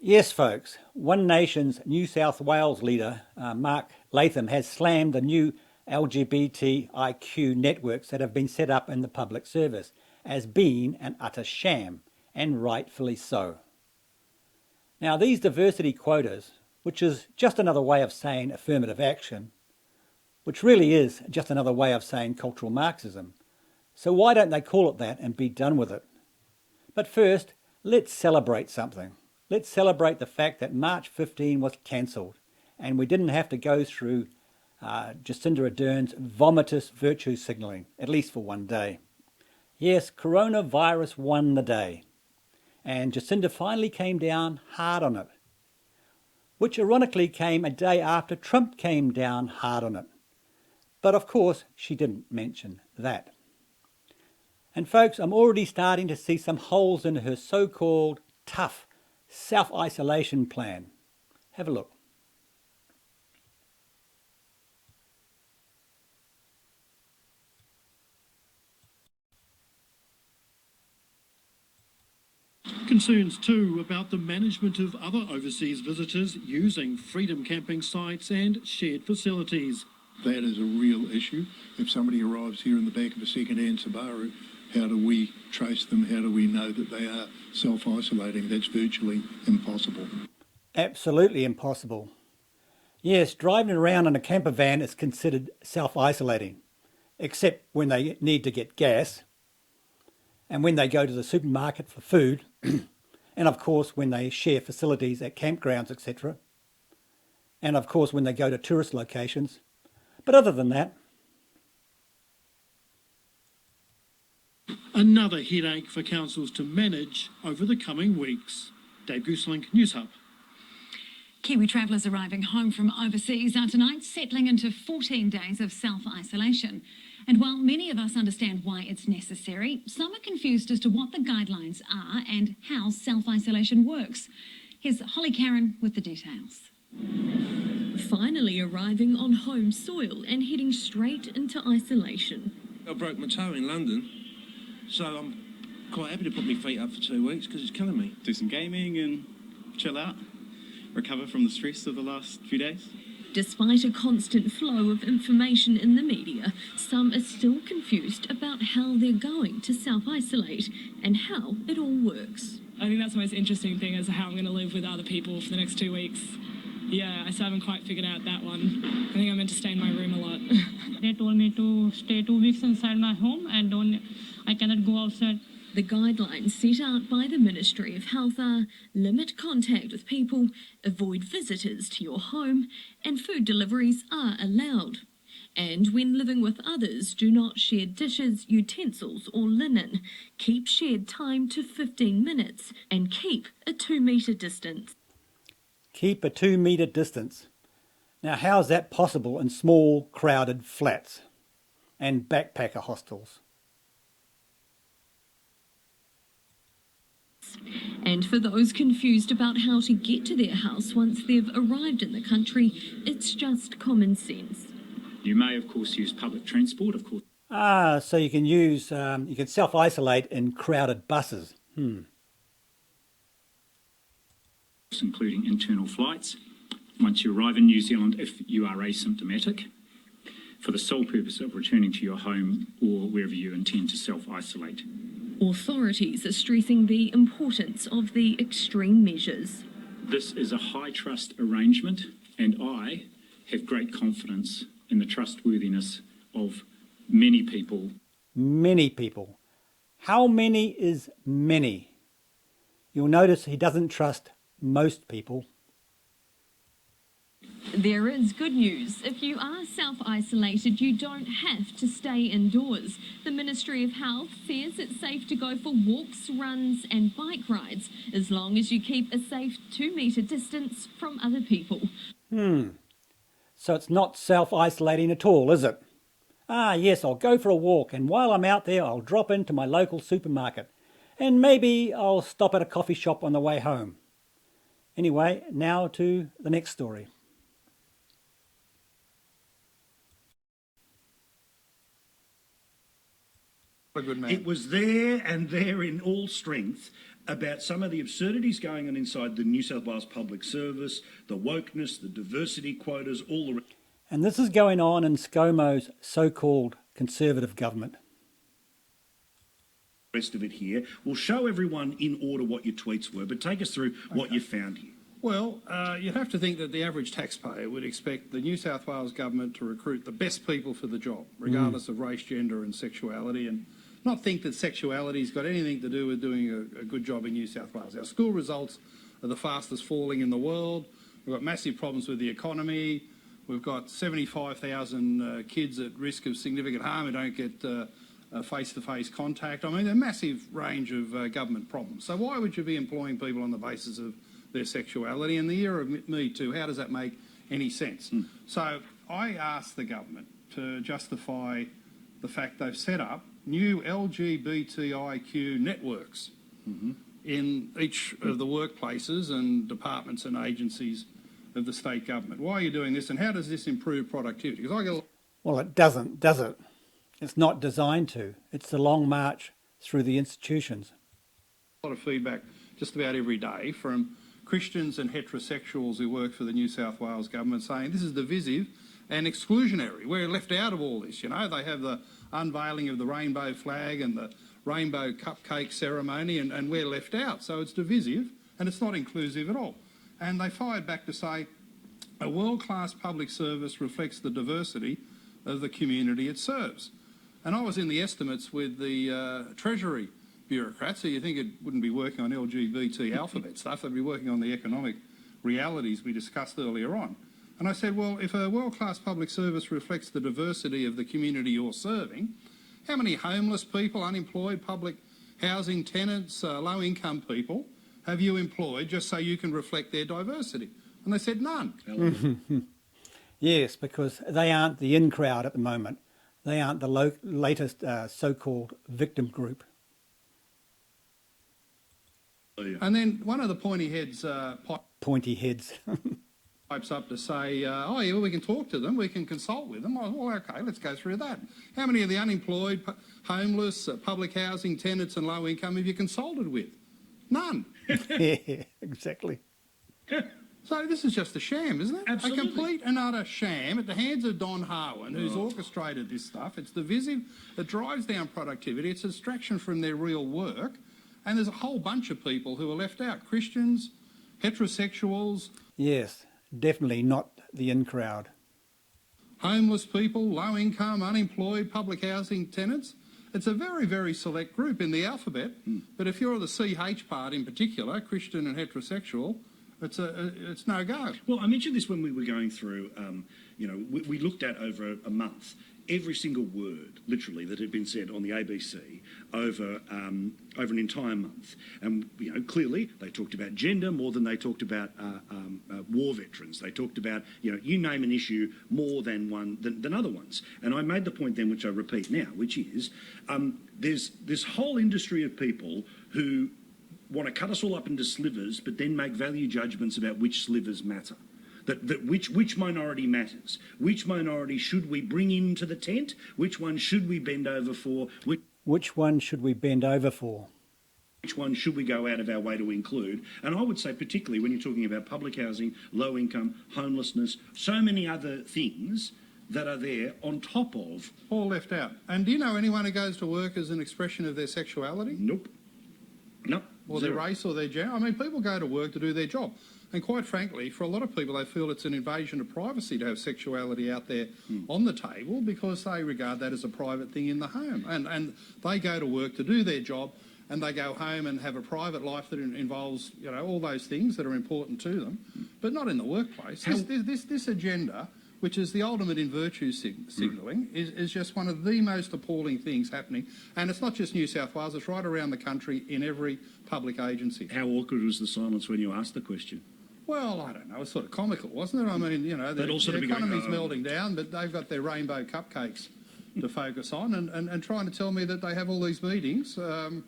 Yes, folks. One Nation's New South Wales leader, Mark Latham, has slammed the new LGBTIQ networks that have been set up in the public service as being an utter sham, and rightfully so. Now, these diversity quotas, which is just another way of saying affirmative action, which really is just another way of saying cultural Marxism. So why don't they call it that and be done with it? But first, let's celebrate something. Let's celebrate the fact that March 15 was cancelled and we didn't have to go through Jacinda Ardern's vomitous virtue signalling, at least for one day. Yes, coronavirus won the day, and Jacinda finally came down hard on it, which ironically came a day after Trump came down hard on it. But of course, she didn't mention that. And folks, I'm already starting to see some holes in her so-called tough self-isolation plan. Have a look. Concerns too about the management of other overseas visitors using freedom camping sites and shared facilities. That is a real issue. If somebody arrives here in the back of a second-hand Subaru, how do we trace them? How do we know that they are self-isolating? That's virtually impossible. Absolutely impossible. Yes, driving around in a camper van is considered self-isolating, except when they need to get gas, and when they go to the supermarket for food, and of course when they share facilities at campgrounds, etc. And of course when they go to tourist locations. But other than that, another headache for councils to manage over the coming weeks. Dave Gooselink, News Hub. Kiwi travellers arriving home from overseas are tonight settling into 14 days of self-isolation. And while many of us understand why it's necessary, some are confused as to what the guidelines are and how self-isolation works. Here's Holly Karen with the details. Finally arriving on home soil and heading straight into isolation. I broke my toe in London, so I'm quite happy to put my feet up for 2 weeks because it's killing me. Do some gaming and chill out, recover from the stress of the last few days. Despite a constant flow of information in the media, some are still confused about how they're going to self-isolate and how it all works. I think that's the most interesting thing, is how I'm going to live with other people for the next 2 weeks. Yeah, I still haven't quite figured out that one. I think I'm meant to stay in my room a lot. They told me to stay 2 weeks inside my home and I cannot go outside. The guidelines set out by the Ministry of Health are limit contact with people, avoid visitors to your home, and food deliveries are allowed. And when living with others, do not share dishes, utensils or linen. Keep shared time to 15 minutes and keep a 2-metre distance. keep a 2-metre distance. Now, how's that possible in small, crowded flats and backpacker hostels? And for those confused about how to get to their house once they've arrived in the country, it's just common sense. You may, of course, use public transport, of course. So you can self-isolate in crowded buses. Including internal flights. Once you arrive in New Zealand, if you are asymptomatic, for the sole purpose of returning to your home or wherever you intend to self-isolate. Authorities are stressing the importance of the extreme measures. This is a high-trust arrangement, and I have great confidence in the trustworthiness of many people. Many people. How many is many? You'll notice he doesn't trust most people. There is good news. If you are self-isolated, you don't have to stay indoors. The Ministry of Health says it's safe to go for walks, runs and bike rides, as long as you keep a safe 2-metre distance from other people. So it's not self-isolating at all, is it? Yes, I'll go for a walk, and while I'm out there, I'll drop into my local supermarket, and maybe I'll stop at a coffee shop on the way home. Anyway, now to the next story. It was there and there in all strength, about some of the absurdities going on inside the New South Wales Public Service, the wokeness, the diversity quotas, all the... And this is going on in ScoMo's so-called Conservative government. rest of it here. We'll show everyone in order what your tweets were, but take us through what you found here. Well, you'd have to think that the average taxpayer would expect the New South Wales government to recruit the best people for the job, regardless of race, gender and sexuality, and not think that sexuality's got anything to do with doing a good job in New South Wales. Our school results are the fastest falling in the world. We've got massive problems with the economy. We've got 75,000 kids at risk of significant harm who don't get face-to-face contact. I mean, a massive range of government problems. So why would you be employing people on the basis of their sexuality? In the era of Me Too, how does that make any sense? So I asked the government to justify the fact they've set up new LGBTIQ networks in each of the workplaces and departments and agencies of the state government. Why are you doing this, and how does this improve productivity? Because I get Well, it doesn't, does it? It's not designed to. It's the long march through the institutions. a lot of feedback just about every day from Christians and heterosexuals who work for the New South Wales government saying this is divisive and exclusionary. We're left out of all this, you know. They have the unveiling of the rainbow flag and the rainbow cupcake ceremony and we're left out. So it's divisive and it's not inclusive at all. And they fired back to say a world-class public service reflects the diversity of the community it serves. And I was in the estimates with the Treasury bureaucrats, so you think it wouldn't be working on LGBT alphabet stuff, they'd be working on the economic realities we discussed earlier on. And I said, well, if a world-class public service reflects the diversity of the community you're serving, how many homeless people, unemployed, public housing tenants, low-income people have you employed just so you can reflect their diversity? And they said none. Yes, because they aren't the in crowd at the moment. They aren't the latest so-called victim group. And then one of the pointy heads Pointy heads. pipes up to say, oh, yeah, well, we can talk to them, we can consult with them. Oh, well, OK, let's go through that. How many of the unemployed, homeless, public housing tenants and low income have you consulted with? None. Yeah, exactly. So this is just a sham, isn't it? Absolutely. A complete and utter sham at the hands of Don Harwin, who's orchestrated this stuff. It's divisive, it drives down productivity, it's a distraction from their real work. And there's a whole bunch of people who are left out. Christians, heterosexuals. Yes, definitely not the in crowd. Homeless people, low income, unemployed, public housing tenants. It's a very, very select group in the alphabet. But if you're the CH part in particular, Christian and heterosexual, it's no go. Well, I mentioned this when we were going through, we looked at over a month every single word, literally, that had been said on the ABC over an entire month. And, clearly they talked about gender more than they talked about war veterans. They talked about, you name an issue more than other ones. And I made the point then, which I repeat now, which is there's this whole industry of people who want to cut us all up into slivers, but then make value judgments about which slivers matter. Which minority matters? Which minority should we bring into the tent? Which one should we bend over for? Which one should we bend over for? Which one should we go out of our way to include? And I would say particularly when you're talking about public housing, low income, homelessness, so many other things that are there on top of... All left out. And do you know anyone who goes to work as an expression of their sexuality? Nope. Nope. Or their race or their gender? I mean, people go to work to do their job. And quite frankly, for a lot of people, they feel it's an invasion of privacy to have sexuality out there on the table because they regard that as a private thing in the home. And they go to work to do their job and they go home and have a private life that involves, all those things that are important to them, but not in the workplace. This agenda, which is the ultimate in virtue signalling, is just one of the most appalling things happening. And it's not just New South Wales, it's right around the country in every public agency. How awkward was the silence when you asked the question? Well, I don't know, it's sort of comical, wasn't it? I mean, the economy's melding down, but they've got their rainbow cupcakes to focus on and trying to tell me that they have all these meetings. I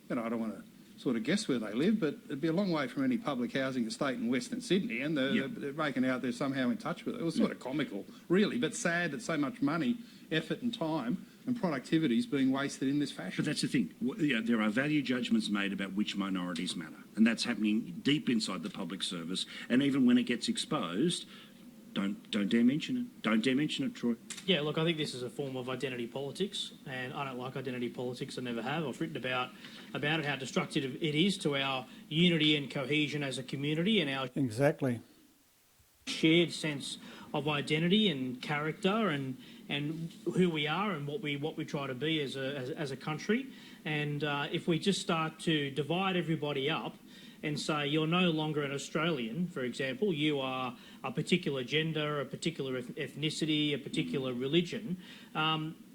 don't want to sort of guess where they live, but it'd be a long way from any public housing estate in Western Sydney, and they're making out they're somehow in touch with it. It was sort of comical, really, but sad that so much money, effort and time and productivity is being wasted in this But fashion. that's the thing. There are value judgments made about which minorities matter, and that's happening deep inside the public service. And even when it gets exposed, don't dare mention it. Don't dare mention it, Troy. Yeah, look, I think this is a form of identity politics, and I don't like identity politics. I never have. I've written about it, how destructive it is to our unity and cohesion as a community and our Exactly. shared sense of identity and character and who we are and what we try to be as a country. And if we just start to divide everybody up and say you're no longer an Australian, for example, you are a particular gender, a particular ethnicity, a particular religion,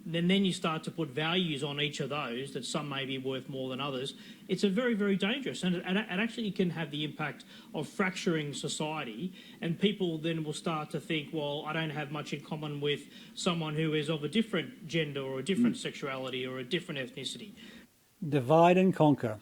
then you start to put values on each of those that some may be worth more than others. It's a very, very dangerous, and it actually can have the impact of fracturing society, and people then will start to think, well, I don't have much in common with someone who is of a different gender or a different sexuality or a different ethnicity. Divide and conquer.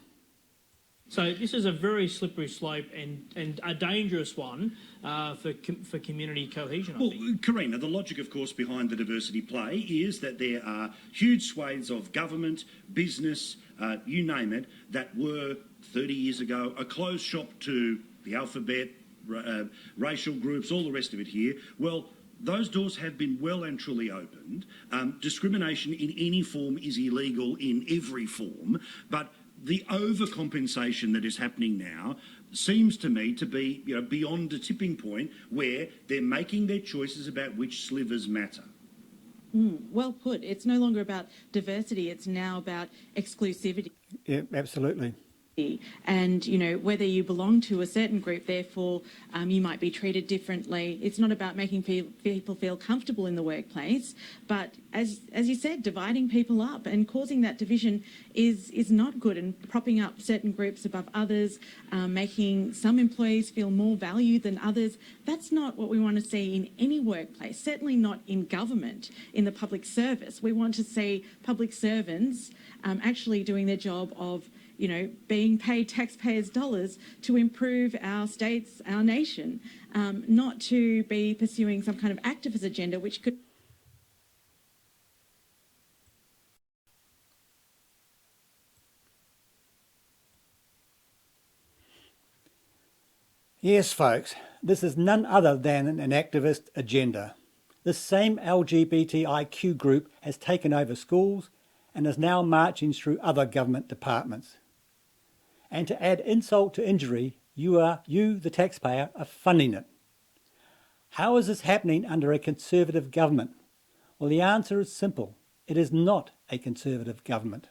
So this is a very slippery slope and a dangerous one for community cohesion, I think. Karina, the logic, of course, behind the diversity play is that there are huge swathes of government, business, you name it, that were 30 years ago a closed shop to the alphabet, racial groups, all the rest of it here. Well, those doors have been well and truly opened. Discrimination in any form is illegal in every form, but the overcompensation that is happening now seems to me to be, beyond a tipping point where they're making their choices about which slivers matter. Well put. It's no longer about diversity, it's now about exclusivity. Yeah, absolutely. And, whether you belong to a certain group, therefore you might be treated differently. It's not about making people feel comfortable in the workplace, but as you said, dividing people up and causing that division is not good, and propping up certain groups above others, making some employees feel more valued than others. That's not what we want to see in any workplace, certainly not in government, in the public service. We want to see public servants actually doing their job of being paid taxpayers' dollars to improve our states, our nation, not to be pursuing some kind of activist agenda which could... Yes, folks, this is none other than an activist agenda. This same LGBTIQ group has taken over schools and is now marching through other government departments. And to add insult to injury, you, the taxpayer, are funding it. How is this happening under a Conservative government? Well, the answer is simple. It is not a Conservative government.